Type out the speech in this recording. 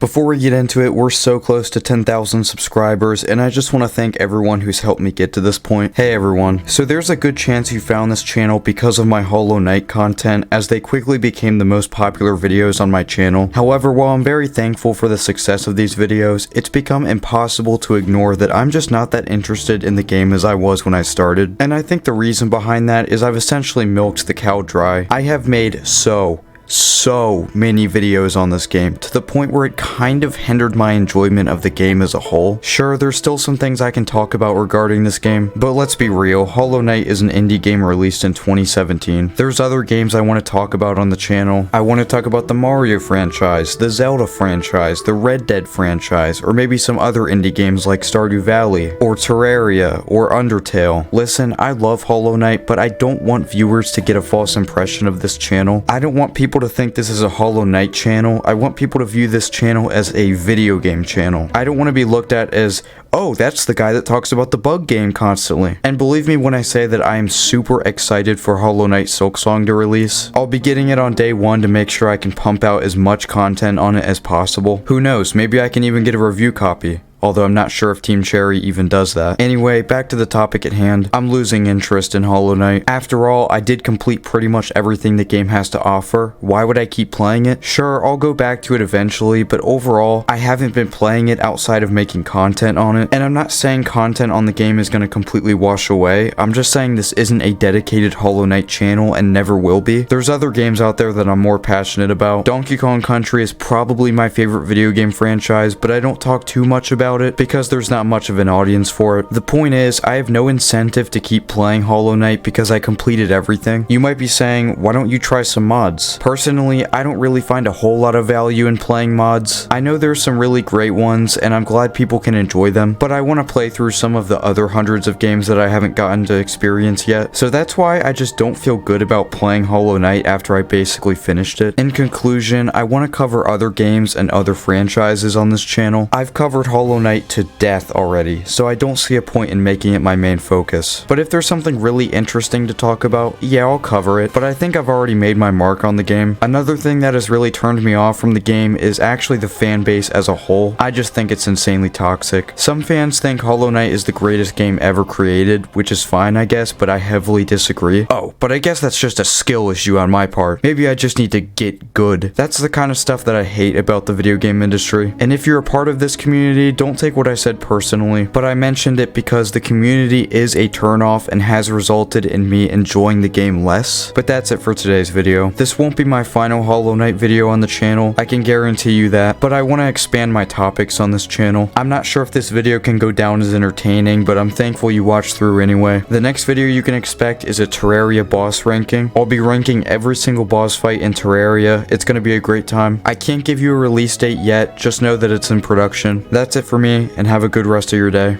Before we get into it, we're so close to 10,000 subscribers, and I just want to thank everyone who's helped me get to this point. Hey everyone. So there's a good chance you found this channel because of my Hollow Knight content, as they quickly became the most popular videos on my channel. However, while I'm very thankful for the success of these videos, it's become impossible to ignore that I'm just not that interested in the game as I was when I started. And I think the reason behind that is I've essentially milked the cow dry. I have made so many videos on this game, to the point where it kind of hindered my enjoyment of the game as a whole. Sure, there's still some things I can talk about regarding this game, but let's be real, Hollow Knight is an indie game released in 2017. There's other games I want to talk about on the channel. I want to talk about the Mario franchise, the Zelda franchise, the Red Dead franchise, or maybe some other indie games like Stardew Valley, or Terraria, or Undertale. Listen, I love Hollow Knight, but I don't want viewers to get a false impression of this channel. I don't want people to think this is a Hollow Knight channel. I want people to view this channel as a video game channel. I don't want to be looked at as, oh, that's the guy that talks about the bug game constantly. And believe me when I say that I am super excited for Hollow Knight Silksong to release. I'll be getting it on day one to make sure I can pump out as much content on it as possible. Who knows, maybe I can even get a review copy. Although I'm not sure if Team Cherry even does that. Anyway, back to the topic at hand. I'm losing interest in Hollow Knight. After all, I did complete pretty much everything the game has to offer. Why would I keep playing it? Sure, I'll go back to it eventually, but overall, I haven't been playing it outside of making content on it. And I'm not saying content on the game is going to completely wash away. I'm just saying this isn't a dedicated Hollow Knight channel and never will be. There's other games out there that I'm more passionate about. Donkey Kong Country is probably my favorite video game franchise, but I don't talk too much about it because there's not much of an audience for it. The point is, I have no incentive to keep playing Hollow Knight because I completed everything. You might be saying, why don't you try some mods? Personally, I don't really find a whole lot of value in playing mods. I know there's some really great ones, and I'm glad people can enjoy them, but I want to play through some of the other hundreds of games that I haven't gotten to experience yet. So that's why I just don't feel good about playing Hollow Knight after I basically finished it. In conclusion, I want to cover other games and other franchises on this channel. I've covered Hollow Knight to death already, so I don't see a point in making it my main focus. But if there's something really interesting to talk about, yeah, I'll cover it, but I think I've already made my mark on the game. Another thing that has really turned me off from the game is actually the fan base as a whole. I just think it's insanely toxic. Some fans think Hollow Knight is the greatest game ever created, which is fine, I guess, but I heavily disagree. Oh, but I guess that's just a skill issue on my part. Maybe I just need to get good. That's the kind of stuff that I hate about the video game industry. And if you're a part of this community, don't take what I said personally, but I mentioned it because the community is a turnoff and has resulted in me enjoying the game less. But that's it for today's video. This won't be my final Hollow Knight video on the channel, I can guarantee you that, but I want to expand my topics on this channel. I'm not sure if this video can go down as entertaining, but I'm thankful you watched through anyway. The next video you can expect is a Terraria boss ranking. I'll be ranking every single boss fight in Terraria. It's going to be a great time. I can't give you a release date yet, just know that it's in production. That's it for me, and have a good rest of your day.